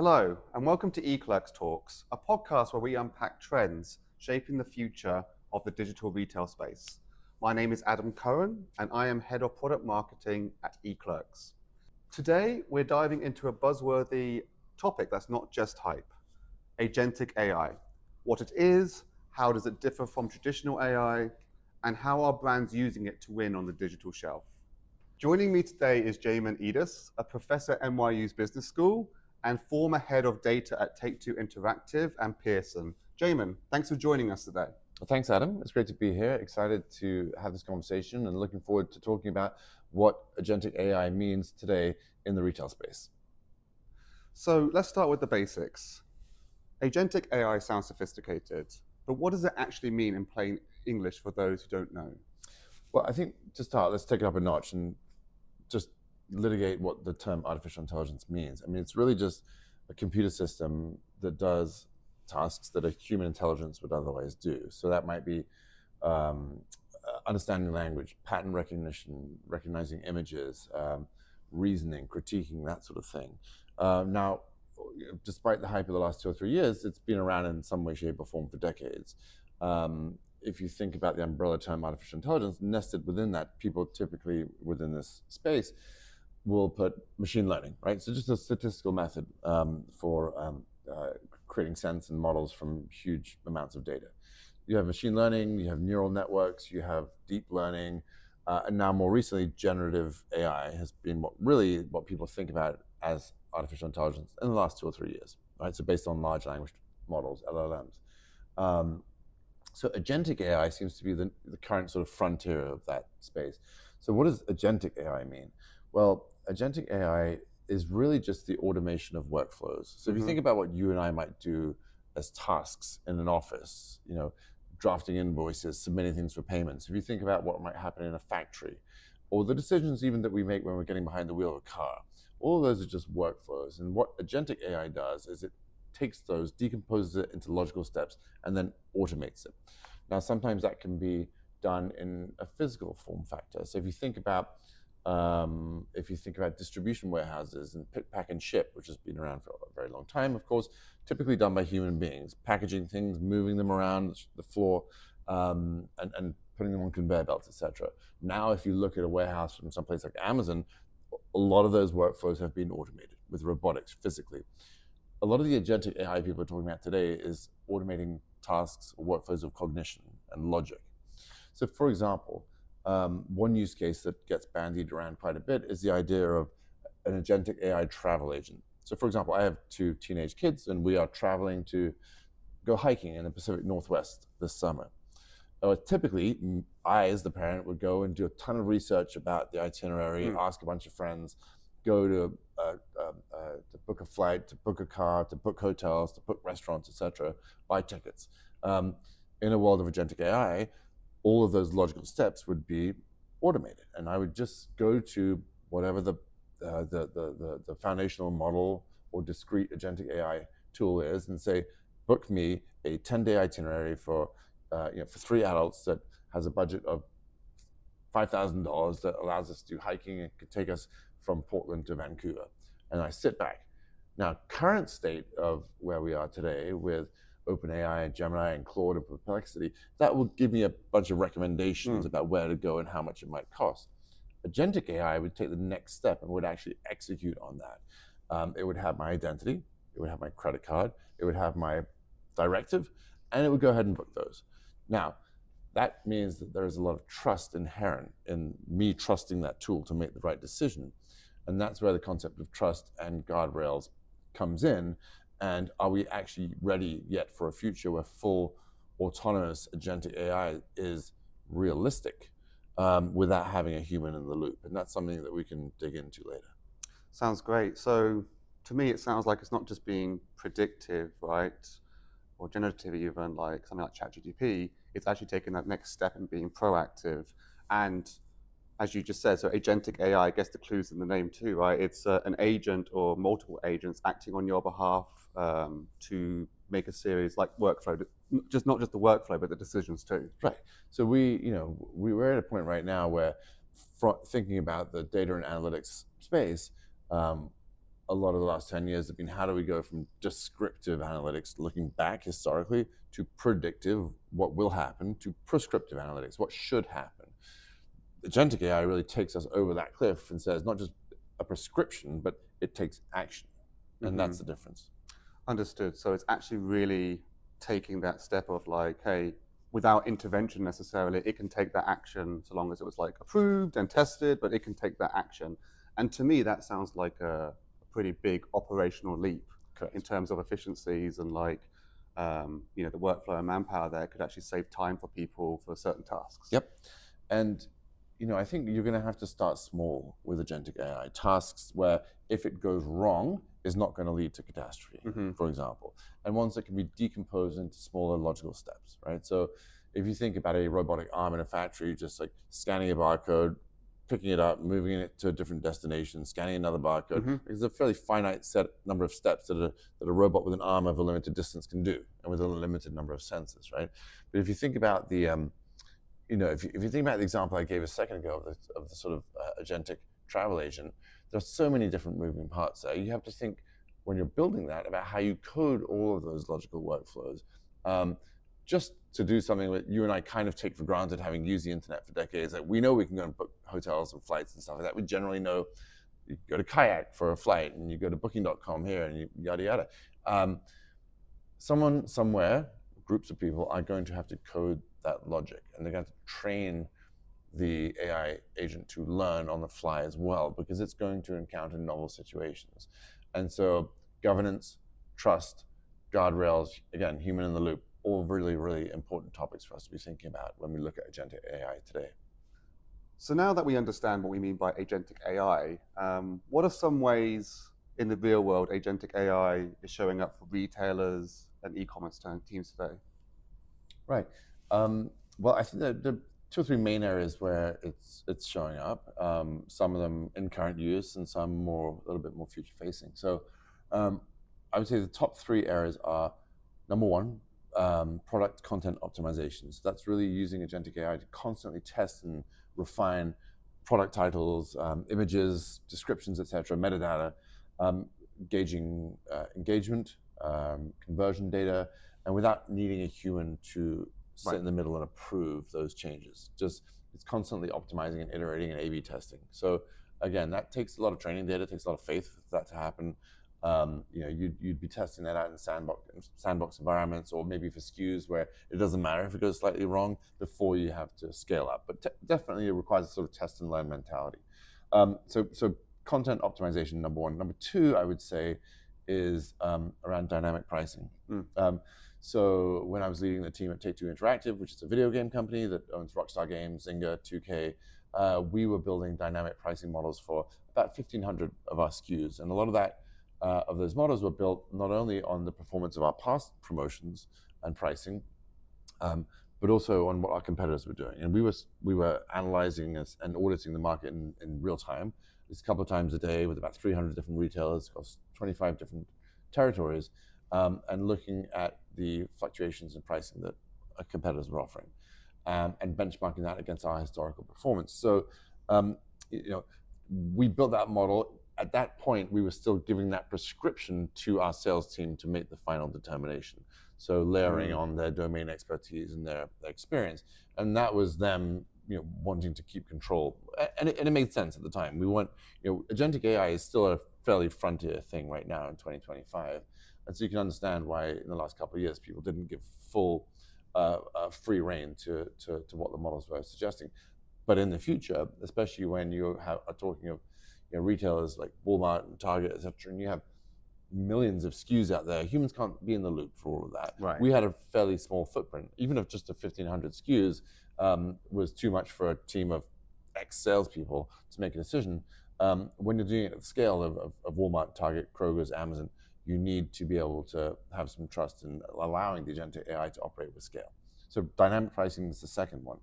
Hello, and welcome to eClerx Talks, a podcast where we unpack trends shaping the future of the digital retail space. My name is Adam Curran, and I am Head of Product Marketing at eClerx. Today, we're diving into a buzzworthy topic that's not just hype, Agentic AI. What it is, how does it differ from traditional AI, and how are brands using it to win on the digital shelf. Joining me today is Jamyn Edis, a professor at NYU's Business School and former head of data at Take-Two Interactive and Pearson. Jamyn, thanks for joining us today. Well, thanks, Adam. It's great to be here. Excited to have this conversation and looking forward to talking about what agentic AI means today in the retail space. So let's start with the basics. Agentic AI sounds sophisticated, but what does it actually mean in plain English for those who don't know? Well, I think to start, let's take it up a notch and just litigate what the term artificial intelligence means. I mean, it's really just a computer system that does tasks that a human intelligence would otherwise do. So that might be understanding language, pattern recognition, recognizing images, reasoning, critiquing, that sort of thing. Now, despite the hype of the last 2 or 3 years, it's been around in some way, shape, or form for decades. If you think about the umbrella term artificial intelligence, nested within that, people typically within this space will put machine learning, right? So just a statistical method for creating sense and models from huge amounts of data. You have machine learning, you have neural networks, you have deep learning, and now more recently, generative AI has been what people think about as artificial intelligence in the last 2 or 3 years, right? So based on large language models, LLMs. So agentic AI seems to be the current sort of frontier of that space. So what does agentic AI mean? Well, agentic AI is really just the automation of workflows. So if you think about what you and I might do as tasks in an office, drafting invoices, submitting things for payments, if you think about what might happen in a factory, or the decisions even that we make when we're getting behind the wheel of a car, all of those are just workflows. And what agentic AI does is it takes those, decomposes it into logical steps, and then automates it. Now, sometimes that can be done in a physical form factor. So if you think about distribution warehouses and pick, pack, and ship, which has been around for a very long time, of course, typically done by human beings, packaging things, moving them around the floor, and putting them on conveyor belts, etc. Now, if you look at a warehouse from someplace like Amazon, a lot of those workflows have been automated with robotics physically. A lot of the agentic AI people are talking about today is automating tasks or workflows of cognition and logic. So for example, one use case that gets bandied around quite a bit is the idea of an agentic AI travel agent. So for example, I have 2 teenage kids and we are traveling to go hiking in the Pacific Northwest this summer. Typically, I, as the parent, would go and do a ton of research about the itinerary, ask a bunch of friends, go to book a flight, to book a car, to book hotels, to book restaurants, etc., buy tickets. In a world of agentic AI, all of those logical steps would be automated, and I would just go to whatever the foundational model or discrete agentic AI tool is, and say, book me a 10-day itinerary for 3 adults that has a budget of $5,000 that allows us to do hiking and could take us from Portland to Vancouver. And I sit back. Now, current state of where we are today with OpenAI and Gemini and Claude and Perplexity, that will give me a bunch of recommendations about where to go and how much it might cost. Agentic AI would take the next step and would actually execute on that. It would have my identity, it would have my credit card, it would have my directive, and it would go ahead and book those. Now, that means that there is a lot of trust inherent in me trusting that tool to make the right decision. And that's where the concept of trust and guardrails comes in. And are we actually ready yet for a future where full autonomous agentic AI is realistic without having a human in the loop? And that's something that we can dig into later. Sounds great. So to me, it sounds like it's not just being predictive, right? Or generative even, like something like ChatGPT. It's actually taking that next step and being proactive. And as you just said, so agentic AI, I guess the clue's in the name too, right? It's an agent or multiple agents acting on your behalf to make a series like workflow, not just the workflow, but the decisions too. Right. So we're at a point right now where thinking about the data and analytics space, a lot of the last 10 years have been how do we go from descriptive analytics, looking back historically, to predictive, what will happen, to prescriptive analytics, what should happen. Agentic AI really takes us over that cliff and says not just a prescription, but it takes action. And that's the difference. Understood. So it's actually really taking that step of like, hey, without intervention necessarily, it can take that action so long as it was like approved and tested, but it can take that action. And to me, that sounds like a pretty big operational leap. Correct. In terms of efficiencies and like, the workflow and manpower there could actually save time for people for certain tasks. Yep. And I think you're going to have to start small with agentic AI. Tasks where if it goes wrong is not going to lead to catastrophe, for example, and ones that can be decomposed into smaller logical steps, right? So if you think about a robotic arm in a factory, just like scanning a barcode, picking it up, moving it to a different destination, scanning another barcode, there's a fairly finite number of steps that a robot with an arm of a limited distance can do, and with a limited number of sensors, right? But if you think about the if you think about the example I gave a second ago of the sort of agentic travel agent, there's so many different moving parts there. You have to think when you're building that about how you code all of those logical workflows. Just to do something that you and I kind of take for granted, having used the internet for decades. Like we know we can go and book hotels and flights and stuff like that. We generally know you go to Kayak for a flight and you go to booking.com here and yada yada. Someone somewhere, groups of people are going to have to code that logic, and they're going to train the AI agent to learn on the fly as well, because it's going to encounter novel situations. And so governance, trust, guardrails, again, human in the loop, all really, really important topics for us to be thinking about when we look at agentic AI today. So now that we understand what we mean by agentic AI, what are some ways in the real world agentic AI is showing up for retailers and e-commerce teams today? Right. Well, I think there are 2 or 3 main areas where it's showing up. Some of them in current use, and some a little bit more future facing. So, I would say the top 3 areas are: number 1, product content optimizations. That's really using agentic AI to constantly test and refine product titles, images, descriptions, etc., metadata, gauging engagement, conversion data, and without needing a human to sit in the middle and approve those changes. It's constantly optimizing and iterating and A/B testing. So again, that takes a lot of training data, takes a lot of faith for that to happen. You'd be testing that out in sandbox environments, or maybe for SKUs where it doesn't matter if it goes slightly wrong before you have to scale up. But definitely it requires a sort of test and learn mentality. So content optimization, number 1. Number 2, I would say, is around dynamic pricing. So when I was leading the team at Take-Two Interactive, which is a video game company that owns Rockstar Games, Zynga, 2K, we were building dynamic pricing models for about 1,500 of our SKUs. And a lot of that, of those models were built not only on the performance of our past promotions and pricing, but also on what our competitors were doing. And we were analyzing and auditing the market in real time. It's a couple of times a day with about 300 different retailers across 25 different territories, and looking at the fluctuations in pricing that our competitors were offering, and benchmarking that against our historical performance. So, we built that model. At that point, we were still giving that prescription to our sales team to make the final determination. So layering on their domain expertise and their experience, and that was them, wanting to keep control, and it made sense at the time. We want, agentic AI is still a fairly frontier thing right now in 2025, and so you can understand why in the last couple of years people didn't give full free rein to what the models were suggesting. But in the future, especially when you are talking of retailers like Walmart and Target, etc., and you have millions of SKUs out there, humans can't be in the loop for all of that. Right. We had a fairly small footprint. Even if just 1,500 SKUs was too much for a team of X salespeople to make a decision. When you're doing it at the scale of Walmart, Target, Kroger's, Amazon, you need to be able to have some trust in allowing the agentic AI to operate with scale. So dynamic pricing is the second one.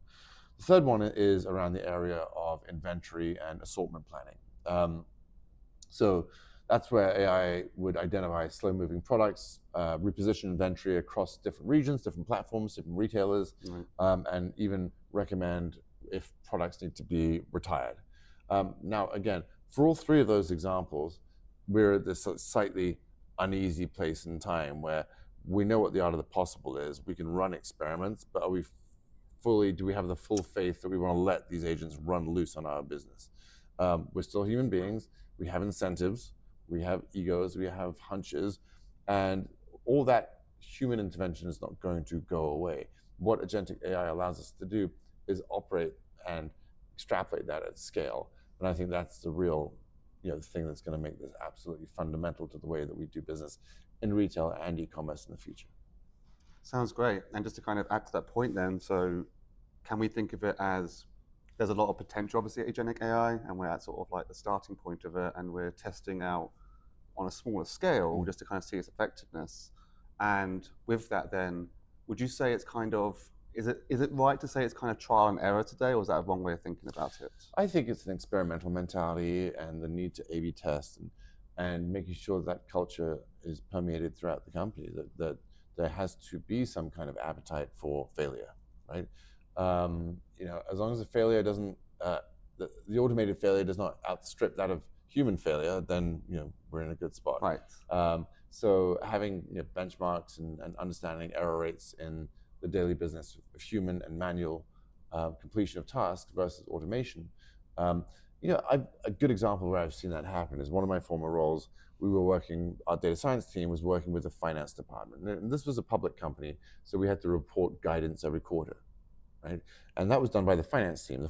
The third one is around the area of inventory and assortment planning. So that's where AI would identify slow-moving products, reposition inventory across different regions, different platforms, different retailers, and even recommend if products need to be retired. Now, again, for all 3 of those examples, we're at this slightly uneasy place in time where we know what the art of the possible is. We can run experiments, but do we have the full faith that we want to let these agents run loose on our business? We're still human beings. We have incentives. We have egos. We have hunches. And all that human intervention is not going to go away. What agentic AI allows us to do is operate and extrapolate that at scale. And I think that's the real thing that's going to make this absolutely fundamental to the way that we do business in retail and e-commerce in the future. Sounds great. And just to kind of add to that point then, so can we think of it as there's a lot of potential, obviously, at Agentic AI, and we're at sort of like the starting point of it, and we're testing out on a smaller scale just to kind of see its effectiveness. And with that then, would you say it's kind of, is it right to say it's kind of trial and error today, or is that a wrong way of thinking about it? I think it's an experimental mentality and the need to A/B test and making sure that culture is permeated throughout the company, that there has to be some kind of appetite for failure, right? As long as the failure doesn't, the automated failure does not outstrip that of human failure, then we're in a good spot. Right. So having benchmarks and understanding error rates in the daily business of human and manual completion of tasks versus automation. A good example where I've seen that happen is one of my former roles. Our data science team was working with the finance department. And this was a public company, so we had to report guidance every quarter, right? And that was done by the finance team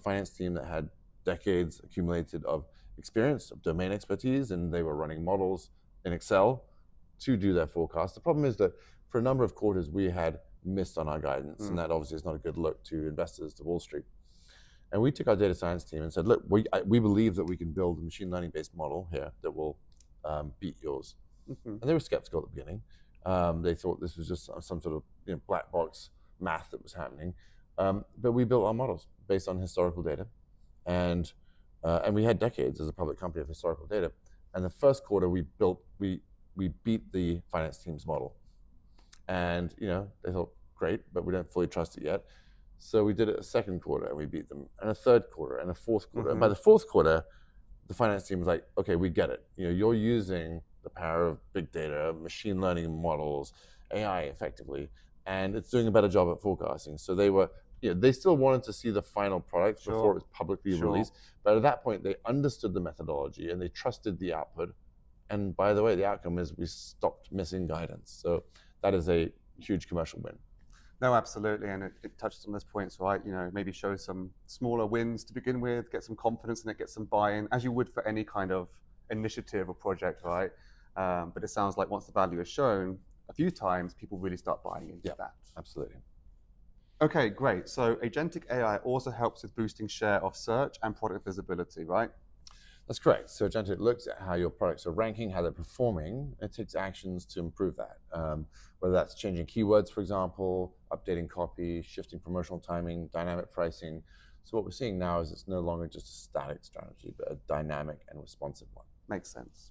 that had decades accumulated of experience, of domain expertise, and they were running models in Excel to do their forecast. The problem is that for a number of quarters, we had missed on our guidance, and that obviously is not a good look to investors, to Wall Street. And we took our data science team and said, look, we believe that we can build a machine learning based model here that will beat yours. And they were skeptical at the beginning. They thought this was just some sort of black box math that was happening. But we built our models based on historical data. And we had decades as a public company of historical data. And the first quarter we beat the finance team's model. And they thought, great, but we don't fully trust it yet. So we did it a second quarter and we beat them, and a third quarter and a fourth quarter. And by the fourth quarter, the finance team was like, okay, we get it. You're using the power of big data, machine learning models, AI effectively, and it's doing a better job at forecasting. So they still wanted to see the final product before it was publicly released. But at that point, they understood the methodology and they trusted the output. And by the way, the outcome is we stopped missing guidance. So that is a huge commercial win. No, absolutely, and it touches on those points, right? Maybe show some smaller wins to begin with, get some confidence in it, get some buy-in, as you would for any kind of initiative or project, right? But it sounds like once the value is shown a few times, people really start buying into that. Absolutely. Okay, great. So agentic AI also helps with boosting share of search and product visibility, right? That's correct. So Agentic looks at how your products are ranking, how they're performing. It takes actions to improve that, whether that's changing keywords, for example, updating copy, shifting promotional timing, dynamic pricing. So what we're seeing now is it's no longer just a static strategy, but a dynamic and responsive one. Makes sense.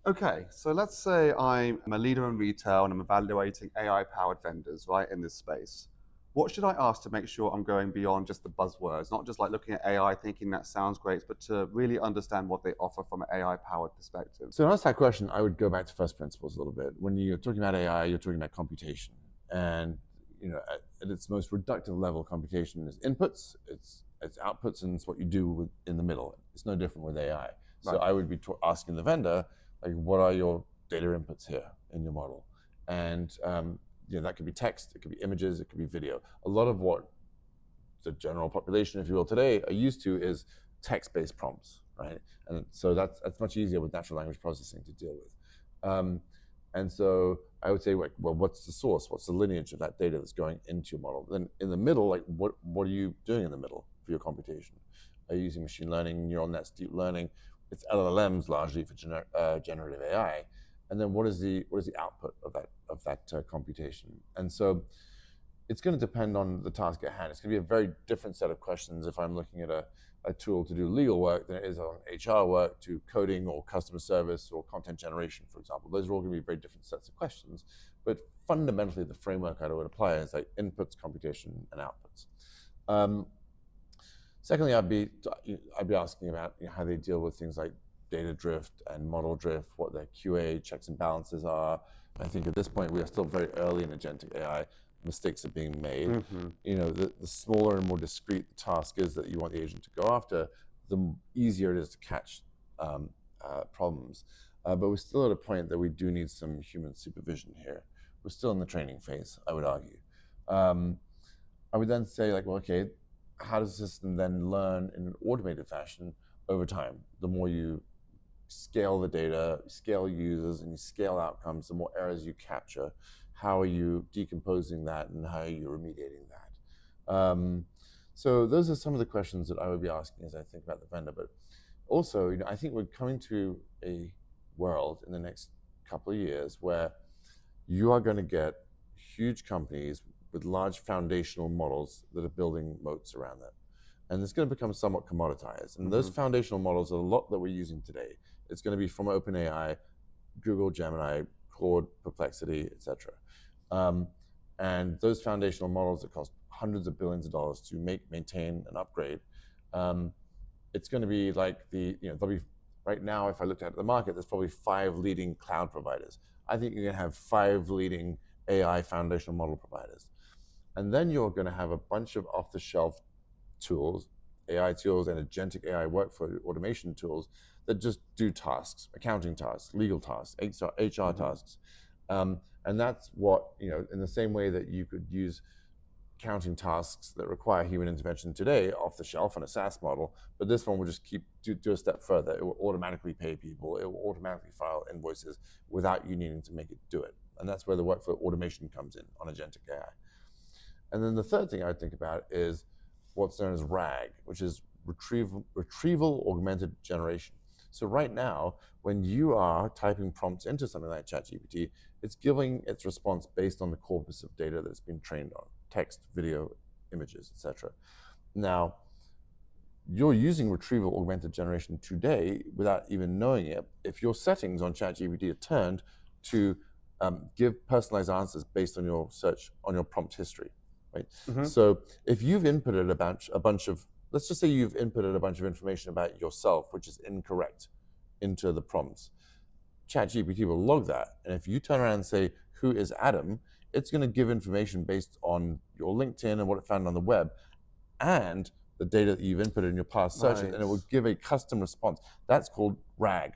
Okay, so let's say I'm a leader in retail and I'm evaluating AI-powered vendors, right, in this space. What should I ask to make sure I'm going beyond just the buzzwords, not just like looking at AI thinking that sounds great, but to really understand what they offer from an AI-powered perspective? So to answer that question, I would go back to first principles a little bit. When you're talking about AI, you're talking about computation. And at its most reductive level, computation is inputs, it's outputs, and it's what you do in the middle. It's no different with AI. So I would be asking the vendor, like, what are your data inputs here in your model? And that could be text, it could be images, it could be video. A lot of what the general population, if you will, today are used to is text-based prompts, right? And so that's much easier with natural language processing to deal with. And so I would say, like, well, what's the source? What's the lineage of that data that's going into your model? Then in the middle, like, what are you doing in the middle for your computation? Are you using machine learning, neural nets, deep learning? It's LLMs largely for generative AI. And then what is the output of that computation? And so it's going to depend on the task at hand. It's going to be a very different set of questions if I'm looking at a tool to do legal work than it is on HR work, to coding or customer service or content generation, for example. Those are all going to be very different sets of questions. But fundamentally, the framework I would apply is like inputs, computation, and outputs. Secondly, I'd be asking about how they deal with things like data drift and model drift, what their QA checks and balances are. I think at this point we are still very early in agentic AI. Mistakes are being made. The smaller and more discrete the task is that you want the agent to go after, the easier it is to catch problems. But we're still at a point that we do need some human supervision here. We're still in the training phase, I would argue. I would then say, like, well, okay, how does the system then learn in an automated fashion over time? The more you scale the data, scale users, and you scale outcomes, the more errors you capture. How are you decomposing that, and how are you remediating that? So those are some of the questions that I would be asking as I think about the vendor. But also, I think we're coming to a world in the next couple of years where you are going to get huge companies with large foundational models that are building moats around them. And it's going to become somewhat commoditized. And those foundational models are a lot that we're using today. It's going to be from OpenAI, Google, Gemini, Claude, Perplexity, etc. And those foundational models that cost hundreds of billions of dollars to maintain, and upgrade, it's going to be like there'll be, right now, if I looked at the market, there's probably 5 leading cloud providers. I think you're going to have 5 leading AI foundational model providers. And then you're going to have a bunch of off-the-shelf tools, AI tools, and agentic AI workflow automation tools that just do tasks, accounting tasks, legal tasks, HR tasks. And that's what, in the same way that you could use accounting tasks that require human intervention today off the shelf on a SaaS model, but this one will just do a step further. It will automatically pay people. It will automatically file invoices without you needing to make it do it. And that's where the workflow automation comes in on agentic AI. And then the third thing I would think about is what's known as RAG, which is retrieval augmented generation. So right now, when you are typing prompts into something like ChatGPT, it's giving its response based on the corpus of data that it's been trained on: text, video, images, etc. Now, you're using retrieval augmented generation today without even knowing it if your settings on ChatGPT are turned to give personalized answers based on your search, on your prompt history, right? So if you've inputted a bunch of, let's just say you've inputted a bunch of information about yourself, which is incorrect, into the prompts, ChatGPT will log that. And if you turn around and say, who is Adam? It's going to give information based on your LinkedIn and what it found on the web and the data that you've inputted in your past searches, and it will give a custom response. That's called RAG,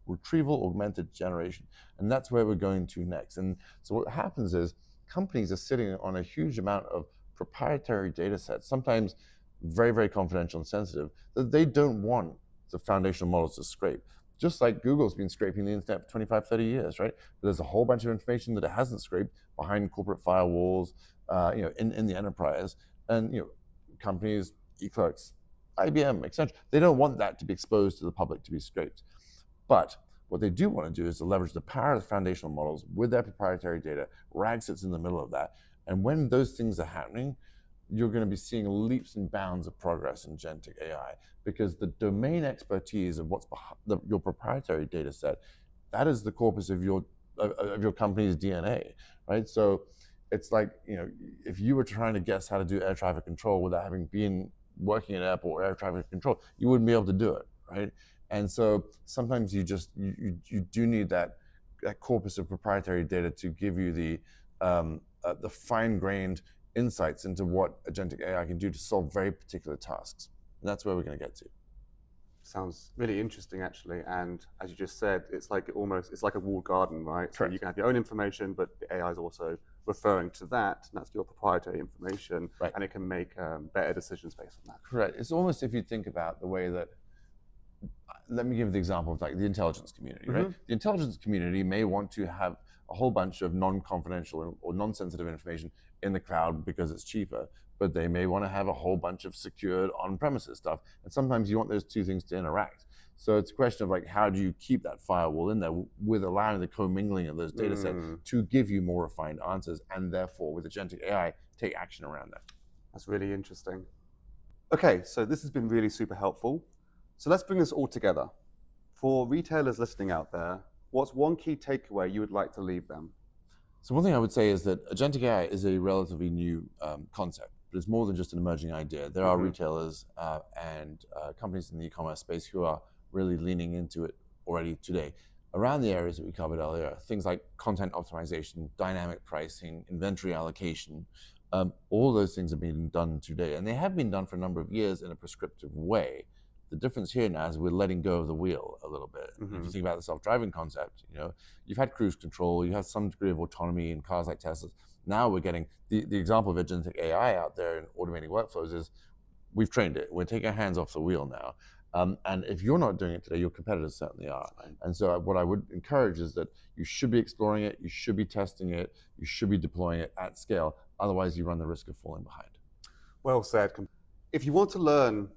retrieval augmented generation. And that's where we're going to next. And so what happens is companies are sitting on a huge amount of proprietary data sets, sometimes very, very confidential and sensitive, that they don't want the foundational models to scrape. Just like Google's been scraping the internet for 25, 30 years, right? But there's a whole bunch of information that it hasn't scraped behind corporate firewalls, in the enterprise. And companies, eClerx, IBM, etc., they don't want that to be exposed to the public to be scraped. But what they do want to do is to leverage the power of the foundational models with their proprietary data. RAG sits in the middle of that. And when those things are happening, you're going to be seeing leaps and bounds of progress in agentic AI, because the domain expertise of what's behind your proprietary data set, that is the corpus of your company's DNA, right? So it's like, if you were trying to guess how to do air traffic control without having been working at airport air traffic control, you wouldn't be able to do it, right? And so sometimes you do need that corpus of proprietary data to give you the fine-grained insights into what agentic AI can do to solve very particular tasks. And that's where we're going to get to. Sounds really interesting, actually. And as you just said, it's like a walled garden, right? Correct. So you can have your own information, but the AI is also referring to that, and that's your proprietary information, right? And it can make better decisions based on that. Correct. It's almost, if you think about the way that, let me give the example of like the intelligence community, right? The intelligence community may want to have a whole bunch of non-confidential or non-sensitive information in the cloud because it's cheaper, but they may want to have a whole bunch of secured on-premises stuff. And sometimes you want those two things to interact. So it's a question of like, how do you keep that firewall in there with allowing the commingling of those data sets to give you more refined answers, and therefore with agentic AI, take action around that. That's really interesting. Okay, so this has been really super helpful. So let's bring this all together. For retailers listening out there, what's one key takeaway you would like to leave them? So one thing I would say is that agentic AI is a relatively new concept, but it's more than just an emerging idea. There are retailers and companies in the e-commerce space who are really leaning into it already today. Around the areas that we covered earlier, things like content optimization, dynamic pricing, inventory allocation, all those things are being done today, and they have been done for a number of years in a prescriptive way. The difference here now is we're letting go of the wheel a little bit. If you think about the self-driving concept, you've had cruise control, you have some degree of autonomy in cars like Teslas. Now we're getting the example of agentic AI out there in automating workflows is we've trained it. We're taking our hands off the wheel now. And if you're not doing it today, your competitors certainly are. And so what I would encourage is that you should be exploring it, you should be testing it, you should be deploying it at scale. Otherwise, you run the risk of falling behind. Well said. If you want to learn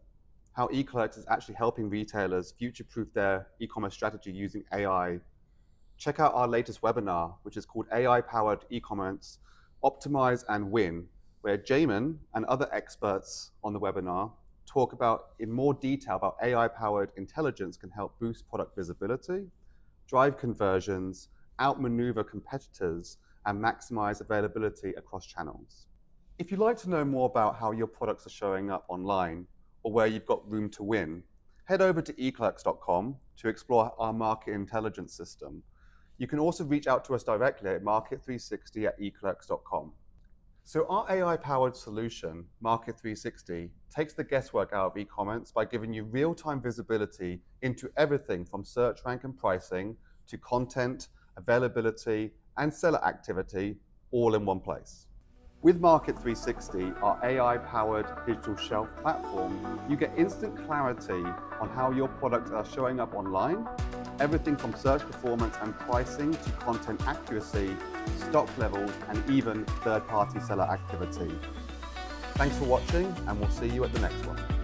how eClerx is actually helping retailers future-proof their e-commerce strategy using AI, check out our latest webinar, which is called AI-Powered E-commerce, Optimize and Win, where Jamyn and other experts on the webinar talk about in more detail about AI-powered intelligence can help boost product visibility, drive conversions, outmaneuver competitors, and maximize availability across channels. If you'd like to know more about how your products are showing up online or where you've got room to win, head over to eclerx.com to explore our market intelligence system. You can also reach out to us directly at market360@eclerx.com. So our AI-powered solution, Market 360, takes the guesswork out of e-commerce by giving you real-time visibility into everything from search rank and pricing to content, availability, and seller activity, all in one place. With Market 360, our AI-powered digital shelf platform, you get instant clarity on how your products are showing up online, everything from search performance and pricing to content accuracy, stock levels, and even third-party seller activity. Thanks for watching, and we'll see you at the next one.